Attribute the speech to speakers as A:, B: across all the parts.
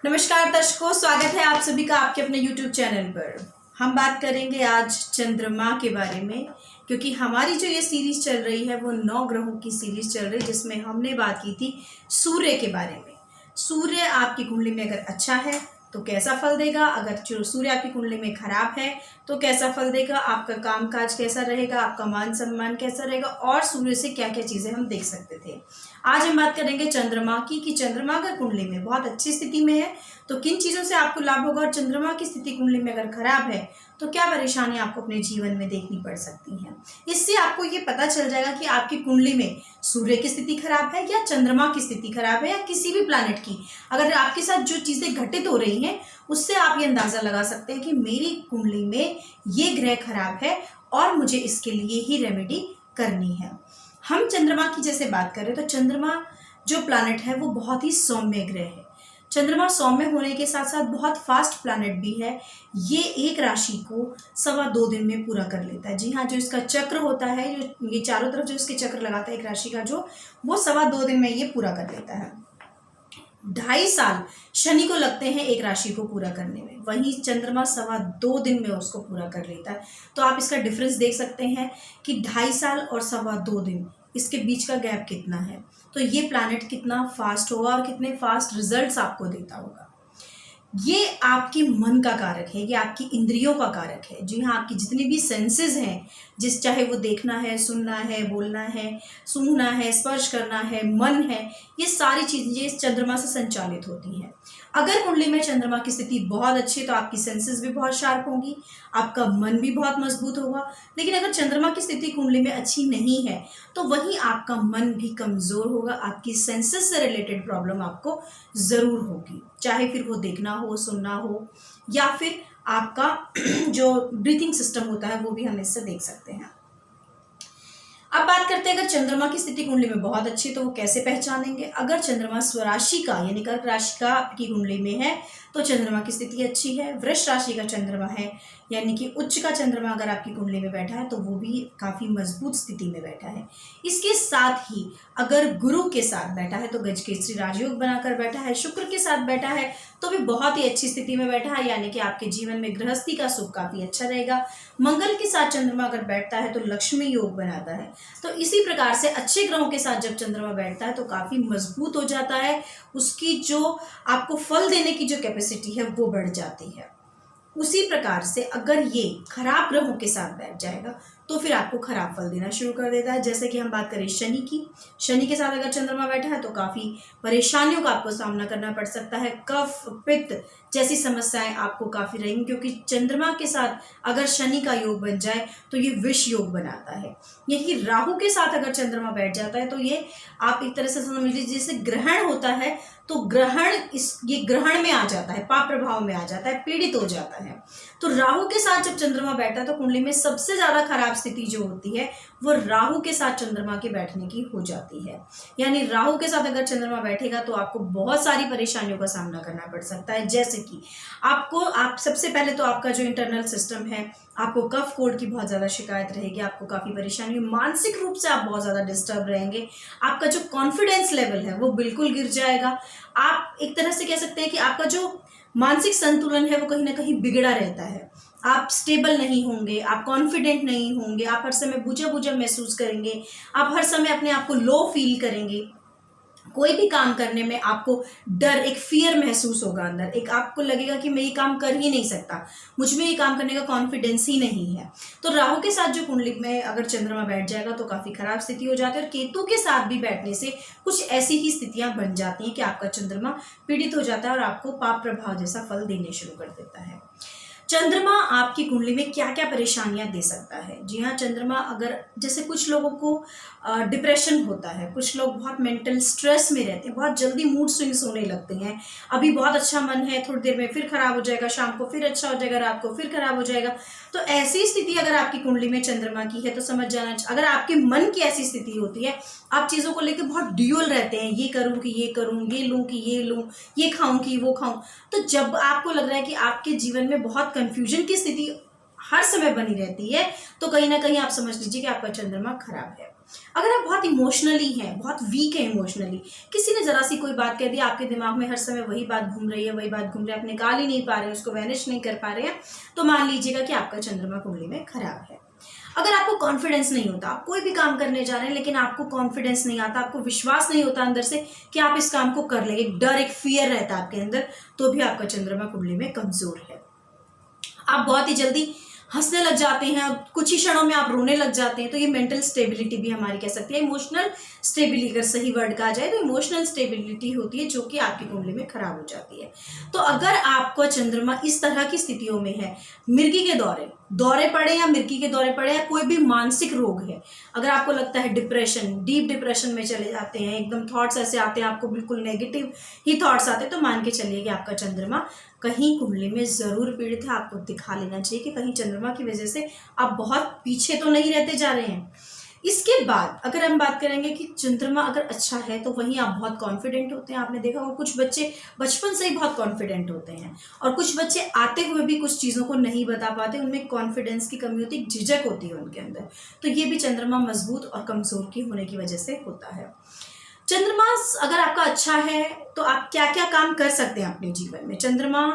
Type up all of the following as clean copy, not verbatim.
A: नमस्कार दर्शकों, स्वागत है आप सभी का आपके अपने YouTube चैनल पर। हम बात करेंगे आज चंद्रमा के बारे में, क्योंकि हमारी जो ये सीरीज चल रही है वो 9 ग्रहों की सीरीज चल रही है, जिसमें हमने बात की थी सूर्य के बारे में। सूर्य आपकी कुंडली में अगर अच्छा है तो कैसा फल देगा, अगर जो सूर्य आपकी कुंडली में खराब है तो कैसा फल देगा, आपका कामकाज कैसा रहेगा, आपका मान सम्मान कैसा रहेगा, और सूर्य से क्या क्या चीज़ें हम देख सकते थे। आज हम बात करेंगे चंद्रमा की कि चंद्रमा अगर कुंडली में बहुत अच्छी स्थिति में है तो किन चीज़ों से आपको लाभ होगा, और चंद्रमा की स्थिति कुंडली में अगर खराब है तो क्या परेशानी आपको अपने जीवन में देखनी पड़ सकती है। इससे आपको ये पता चल जाएगा कि आपकी कुंडली में सूर्य की स्थिति खराब है या चंद्रमा की स्थिति खराब है, या किसी भी प्लैनेट की अगर आपके साथ जो चीज़ें घटित हो रही हैं उससे आप ये अंदाज़ा लगा सकते हैं कि मेरी कुंडली में ये ग्रह खराब है और मुझे इसके लिए ही रेमेडी करनी है। हम चंद्रमा की जैसे बात करें तो चंद्रमा जो प्लैनेट है वो बहुत ही सौम्य ग्रह है। चंद्रमा सौम्य होने के साथ साथ बहुत फास्ट प्लैनेट भी है। ये एक राशि को 2.25 दिन में पूरा कर लेता है। जी हाँ, जो इसका चक्र होता है, जो ये चारों तरफ जो इसके चक्र लगाता है एक राशि का, जो वो 2.25 दिन में ये पूरा कर लेता है। 2.5 साल शनि को लगते हैं एक राशि को पूरा करने में, वहीं चंद्रमा 2.25 दिन में उसको पूरा कर लेता है। तो आप इसका डिफरेंस देख सकते हैं कि 2.5 साल और 2.25 दिन, इसके बीच का गैप कितना है। तो ये प्लैनेट कितना फास्ट होगा और कितने फास्ट रिजल्ट्स आपको देता होगा। ये आपके मन का कारक है, ये आपकी इंद्रियों का कारक है। जी हाँ, आपकी जितनी भी सेंसेस हैं, चाहे वो देखना है, सुनना है, बोलना है, सूंघना है, स्पर्श करना है, मन है, ये सारी चीज़ें इस चंद्रमा से संचालित होती हैं। अगर कुंडली में चंद्रमा की स्थिति बहुत अच्छी है तो आपकी सेंसेस भी बहुत शार्प होंगी, आपका मन भी बहुत मजबूत होगा। लेकिन अगर चंद्रमा की स्थिति कुंडली में अच्छी नहीं है तो वहीं आपका मन भी कमज़ोर होगा, आपकी सेंसेस से रिलेटेड प्रॉब्लम आपको ज़रूर होगी, चाहे फिर वो देखना हो, सुनना हो, या फिर आपका जो ब्रीथिंग सिस्टम होता है वो भी हम इससे देख सकते हैं। अब बात करते हैं अगर चंद्रमा की स्थिति कुंडली में बहुत अच्छी तो वो कैसे पहचानेंगे। अगर चंद्रमा स्वराशि का यानी कर्क राशि का आपकी कुंडली में है तो चंद्रमा की स्थिति अच्छी है। वृष राशि का चंद्रमा है यानी कि उच्च का चंद्रमा अगर आपकी कुंडली में बैठा है तो वो भी काफ़ी मजबूत स्थिति में बैठा है। इसके साथ ही अगर गुरु के साथ बैठा है तो गजकेसरी राजयोग बनाकर बैठा है, शुक्र के साथ बैठा है तो भी बहुत ही अच्छी स्थिति में बैठा है, यानी कि आपके जीवन में गृहस्थी का सुख काफ़ी अच्छा रहेगा। मंगल के साथ चंद्रमा अगर बैठता है तो लक्ष्मी योग बनाता है। तो इसी प्रकार से अच्छे ग्रहों के साथ जब चंद्रमा बैठता है तो काफ़ी मजबूत हो जाता है, उसकी जो आपको फल देने की जो कैपेसिटी है वो बढ़ जाती है। उसी प्रकार से अगर ये खराब ग्रहों के साथ बैठ जाएगा तो फिर आपको खराब फल देना शुरू कर देता है। जैसे कि हम बात करें शनि की, शनि के साथ अगर चंद्रमा बैठा है तो काफ़ी परेशानियों का आपको सामना करना पड़ सकता है। कफ पित्त जैसी समस्याएं आपको काफ़ी रहेंगी, क्योंकि चंद्रमा के साथ अगर शनि का योग बन जाए तो ये विष योग बनाता है। यही राहु के साथ अगर चंद्रमा बैठ जाता है तो ये आप एक तरह से समझ लीजिए जैसे ग्रहण होता है तो ये ग्रहण में आ जाता है, पाप प्रभाव में आ जाता है, पीड़ित हो जाता है। तो राहु के साथ जब चंद्रमा बैठता है तो कुंडली में सबसे ज़्यादा खराब स्थिति जो होती है वो राहु के साथ चंद्रमा के बैठने की हो जाती है। यानी राहु के साथ अगर चंद्रमा बैठेगा तो आपको बहुत सारी परेशानियों का सामना करना पड़ सकता है। जैसे कि आप सबसे पहले तो आपका जो इंटरनल सिस्टम है, आपको कफ कोल्ड की बहुत ज़्यादा शिकायत रहेगी, आपको काफ़ी परेशानी, मानसिक रूप से आप बहुत ज़्यादा डिस्टर्ब रहेंगे, आपका जो कॉन्फिडेंस लेवल है वो बिल्कुल गिर जाएगा। आप एक तरह से कह सकते हैं कि आपका जो मानसिक संतुलन है वो कहीं ना कहीं बिगड़ा रहता है। आप स्टेबल नहीं होंगे, आप कॉन्फिडेंट नहीं होंगे, आप हर समय बुझा बुझा महसूस करेंगे, आप हर समय अपने आप को लो फील करेंगे। कोई भी काम करने में आपको डर, एक फियर महसूस होगा अंदर, एक आपको लगेगा कि मैं ये काम कर ही नहीं सकता, मुझ में ये काम करने का कॉन्फिडेंस ही नहीं है। तो राहु के साथ जो कुंडली में अगर चंद्रमा बैठ जाएगा तो काफ़ी खराब स्थिति हो जाती है, और केतु के साथ भी बैठने से कुछ ऐसी ही स्थितियां बन जाती हैं कि आपका चंद्रमा पीड़ित हो जाता है और आपको पाप प्रभाव जैसा फल देने शुरू कर देता है। चंद्रमा आपकी कुंडली में क्या क्या परेशानियां दे सकता है। जी हाँ, चंद्रमा अगर जैसे कुछ लोगों को डिप्रेशन होता है, कुछ लोग बहुत मेंटल स्ट्रेस में रहते हैं, बहुत जल्दी मूड स्विंग्स होने लगते हैं, अभी बहुत अच्छा मन है, थोड़ी देर में फिर खराब हो जाएगा, शाम को फिर अच्छा हो जाएगा, रात को फिर खराब हो जाएगा। तो ऐसी स्थिति अगर आपकी कुंडली में चंद्रमा की है तो समझ जाना, अगर आपके मन की ऐसी स्थिति होती है, आप चीज़ों को लेकर बहुत ड्यूअल रहते हैं, ये करूँ कि ये करूँ, ये लूँ कि ये लूँ, ये खाऊँ कि वो खाऊँ, तो जब आपको लग रहा है कि आपके जीवन में बहुत कन्फ्यूजन की स्थिति हर समय बनी रहती है, तो कहीं ना कहीं आप समझ लीजिए कि आपका चंद्रमा खराब है। अगर आप बहुत इमोशनली हैं, बहुत वीक है इमोशनली, किसी ने जरा सी कोई बात कह दी, आपके दिमाग में हर समय वही बात घूम रही है, वही बात घूम रही है, आप निकाल ही नहीं पा रहे हैं, उसको वैनिश नहीं कर पा रहे हैं, तो मान लीजिएगा कि आपका चंद्रमा कुंडली में खराब है। अगर आपको कॉन्फिडेंस नहीं होता, आप कोई भी काम करने जा रहे हैं लेकिन आपको कॉन्फिडेंस नहीं आता, आपको विश्वास नहीं होता अंदर से कि आप इस काम को कर लेंगे, एक डर, एक फियर रहता है आपके अंदर, तो भी आपका चंद्रमा कुंडली में कमजोर है। आप बहुत ही जल्दी हंसने लग जाते हैं, कुछ ही क्षणों में आप रोने लग जाते हैं, तो ये मेंटल स्टेबिलिटी भी हमारी कह सकते हैं, इमोशनल स्टेबिलिटी अगर सही वर्ड कहा जाए तो इमोशनल स्टेबिलिटी होती है जो कि आपकी कुंडली में खराब हो जाती है। तो अगर आपका चंद्रमा इस तरह की स्थितियों में है, मिर्गी के दौरे पड़े या मिर्गी के दौरे पड़े या कोई भी मानसिक रोग है, अगर आपको लगता है डिप्रेशन, डीप डिप्रेशन में चले जाते हैं, एकदम थॉट्स ऐसे आते हैं, आपको बिल्कुल नेगेटिव ही थॉट्स आते हैं, तो मान के चलिए कि आपका चंद्रमा कहीं कुंडली में जरूर पीड़ित है। आपको दिखा लेना चाहिए कि कहीं चंद्रमा की वजह से आप बहुत पीछे तो नहीं रहते जा रहे हैं। इसके बाद अगर हम बात करेंगे कि चंद्रमा अगर अच्छा है तो वहीं आप बहुत कॉन्फिडेंट होते हैं। आपने देखा होगा कुछ बच्चे बचपन से ही बहुत कॉन्फिडेंट होते हैं, और कुछ बच्चे आते हुए भी कुछ चीज़ों को नहीं बता पाते, उनमें कॉन्फिडेंस की कमी होती है, झिझक होती है उनके अंदर। तो ये भी चंद्रमा मजबूत और कमजोर की होने की वजह से होता है। चंद्रमा अगर आपका अच्छा है तो आप क्या क्या काम कर सकते हैं अपने जीवन में। चंद्रमा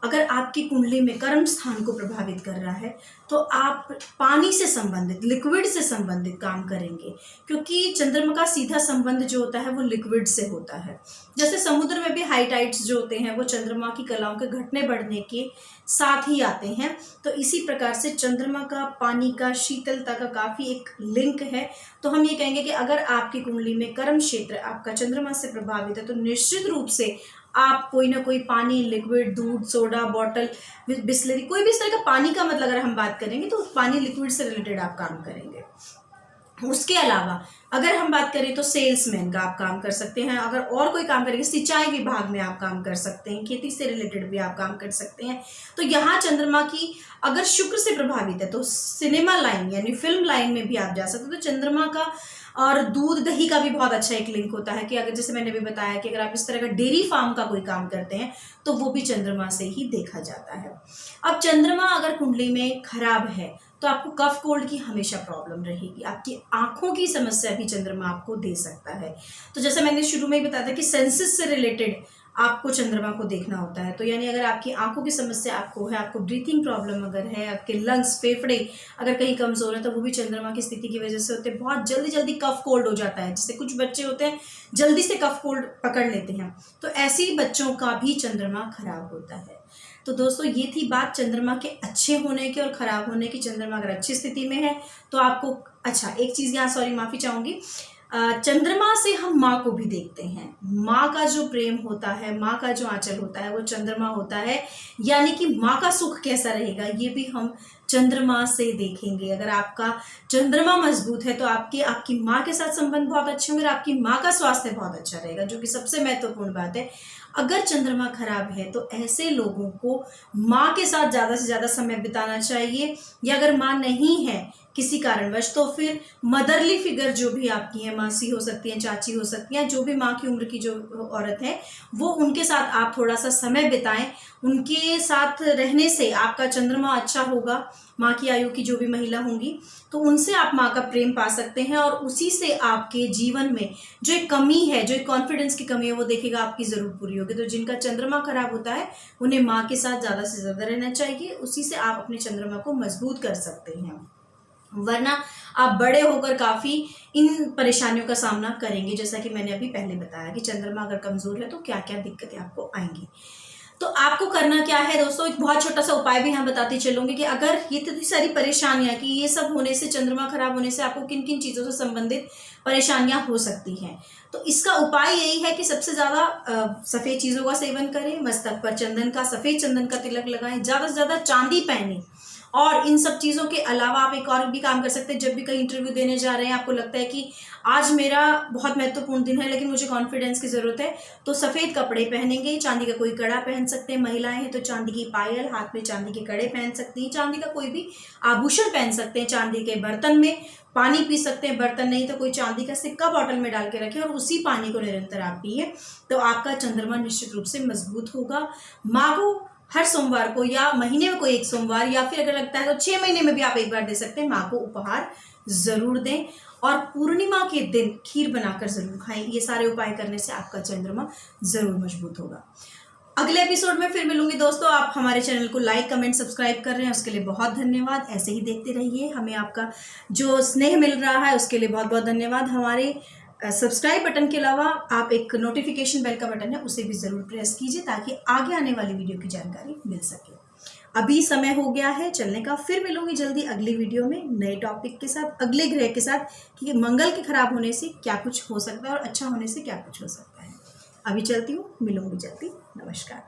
A: अगर आपकी कुंडली में कर्म स्थान को प्रभावित कर रहा है तो आप पानी से संबंधित, लिक्विड से संबंधित काम करेंगे, क्योंकि चंद्रमा का सीधा संबंध जो होता है वो लिक्विड से होता है। जैसे समुद्र में भी हाई टाइड्स जो होते हैं वो चंद्रमा की कलाओं के घटने बढ़ने के साथ ही आते हैं, तो इसी प्रकार से चंद्रमा का पानी का, शीतलता का काफ़ी एक लिंक है। तो हम ये कहेंगे कि अगर आपकी कुंडली में कर्म क्षेत्र आपका चंद्रमा से प्रभावित है तो निश्चित रूप से आप कोई ना कोई पानी, लिक्विड, दूध, सोडा बॉटल, बिस्लरी, कोई भी इस तरह का पानी का मतलब अगर हम बात करेंगे तो पानी लिक्विड से रिलेटेड आप काम करेंगे। उसके अलावा अगर हम बात करें तो सेल्समैन का आप काम कर सकते हैं। अगर और कोई काम करेंगे, सिंचाई विभाग में आप काम कर सकते हैं, खेती से रिलेटेड भी आप काम कर सकते हैं। तो यहाँ चंद्रमा की अगर शुक्र से प्रभावित है तो सिनेमा लाइन यानी फिल्म लाइन में भी आप जा सकते हो। तो चंद्रमा का और दूध दही का भी बहुत अच्छा एक लिंक होता है कि अगर, जैसे मैंने भी बताया कि अगर आप इस तरह का डेयरी फार्म का कोई काम करते हैं तो वो भी चंद्रमा से ही देखा जाता है। अब चंद्रमा अगर कुंडली में खराब है तो आपको कफ कोल्ड की हमेशा प्रॉब्लम रहेगी। आपकी आंखों की समस्या भी चंद्रमा आपको दे सकता है। तो जैसे मैंने शुरू में ही बताया था कि सेंसेस से रिलेटेड आपको चंद्रमा को देखना होता है। तो यानी अगर आपकी आंखों की समस्या आपको है, आपको ब्रीथिंग प्रॉब्लम अगर है, आपके लंग्स, फेफड़े अगर कहीं कमजोर है तो वो भी चंद्रमा की स्थिति की वजह से होते हैं। बहुत जल्दी जल्दी कफ कोल्ड हो जाता है, जैसे कुछ बच्चे होते हैं जल्दी से कफ कोल्ड पकड़ लेते हैं, तो ऐसे ही बच्चों का भी चंद्रमा खराब होता है। तो दोस्तों ये थी बात चंद्रमा के अच्छे होने की और खराब होने की। चंद्रमा अगर अच्छी स्थिति में है तो आपको, अच्छा एक चीज़ यहाँ, सॉरी माफ़ी चाहूँगी, चंद्रमा से हम माँ को भी देखते हैं। माँ का जो प्रेम होता है, माँ का जो आंचल होता है वो चंद्रमा होता है, यानी कि माँ का सुख कैसा रहेगा ये भी हम चंद्रमा से देखेंगे। अगर आपका चंद्रमा मजबूत है तो आपकी माँ के साथ संबंध बहुत अच्छे होंगे और आपकी माँ का स्वास्थ्य बहुत अच्छा रहेगा, जो कि सबसे महत्वपूर्ण बात है। अगर चंद्रमा खराब है तो ऐसे लोगों को माँ के साथ ज़्यादा से ज़्यादा समय बिताना चाहिए, या अगर माँ नहीं है किसी कारणवश तो फिर मदरली फिगर जो भी आपकी है, मासी हो सकती हैं, चाची हो सकती हैं, जो भी माँ की उम्र की जो औरत है वो, उनके साथ आप थोड़ा सा समय बिताएं। उनके साथ रहने से आपका चंद्रमा अच्छा होगा। माँ की आयु की जो भी महिला होंगी तो उनसे आप माँ का प्रेम पा सकते हैं, और उसी से आपके जीवन में जो एक कमी है, जो एक कॉन्फिडेंस की कमी है, वो देखेगा आपकी ज़रूर पूरी होगी। तो जिनका चंद्रमा खराब होता है उन्हें माँ के साथ ज़्यादा से ज़्यादा रहना चाहिए, उसी से आप अपने चंद्रमा को मजबूत कर सकते हैं, वरना आप बड़े होकर काफ़ी इन परेशानियों का सामना करेंगे। जैसा कि मैंने अभी पहले बताया कि चंद्रमा अगर कमज़ोर है तो क्या क्या दिक्कतें आपको आएंगी। तो आपको करना क्या है दोस्तों, एक बहुत छोटा सा उपाय भी यहाँ बताते चलूंगी कि अगर ये इतनी सारी परेशानियां, कि ये सब होने से, चंद्रमा खराब होने से आपको किन किन चीज़ों से संबंधित परेशानियां हो सकती हैं, तो इसका उपाय यही है कि सबसे ज़्यादा सफ़ेद चीज़ों का सेवन करें, मस्तक पर चंदन का, सफ़ेद चंदन का तिलक लगाएं, ज़्यादा से ज़्यादा चांदी पहनें। और इन सब चीज़ों के अलावा आप एक और भी काम कर सकते हैं। जब भी कहीं इंटरव्यू देने जा रहे हैं, आपको लगता है कि आज मेरा बहुत महत्वपूर्ण दिन है लेकिन मुझे कॉन्फिडेंस की ज़रूरत है, तो सफ़ेद कपड़े पहनेंगे, चांदी का कोई कड़ा पहन सकते हैं, महिलाएं हैं तो चांदी की पायल, हाथ में चांदी के कड़े पहन सकती हैं, चांदी का कोई भी आभूषण पहन सकते हैं, चांदी के बर्तन में पानी पी सकते हैं, बर्तन नहीं तो कोई चांदी का सिक्का बॉटल में डाल के रखें और उसी पानी को निरंतर आप पिए, तो आपका चंद्रमा निश्चित रूप से मजबूत होगा। माँ को हर सोमवार को या महीने में कोई एक सोमवार, या फिर अगर लगता है तो 6 महीने में भी आप एक बार दे सकते हैं। माँ को उपहार जरूर दें और पूर्णिमा के दिन खीर बनाकर जरूर खाएं। ये सारे उपाय करने से आपका चंद्रमा जरूर मजबूत होगा। अगले एपिसोड में फिर मिलूंगी दोस्तों। आप हमारे चैनल को लाइक, कमेंट, सब्सक्राइब कर रहे हैं, उसके लिए बहुत धन्यवाद। ऐसे ही देखते रहिए, हमें आपका जो स्नेह मिल रहा है उसके लिए बहुत बहुत धन्यवाद। हमारे सब्सक्राइब बटन के अलावा आप एक नोटिफिकेशन बेल का बटन है, उसे भी ज़रूर प्रेस कीजिए ताकि आगे आने वाली वीडियो की जानकारी मिल सके। अभी समय हो गया है चलने का। फिर मिलूंगी जल्दी अगली वीडियो में नए टॉपिक के साथ, अगले ग्रह के साथ कि मंगल के खराब होने से क्या कुछ हो सकता है और अच्छा होने से क्या कुछ हो सकता है। अभी चलती हूँ, मिलूंगी जल्दी। नमस्कार।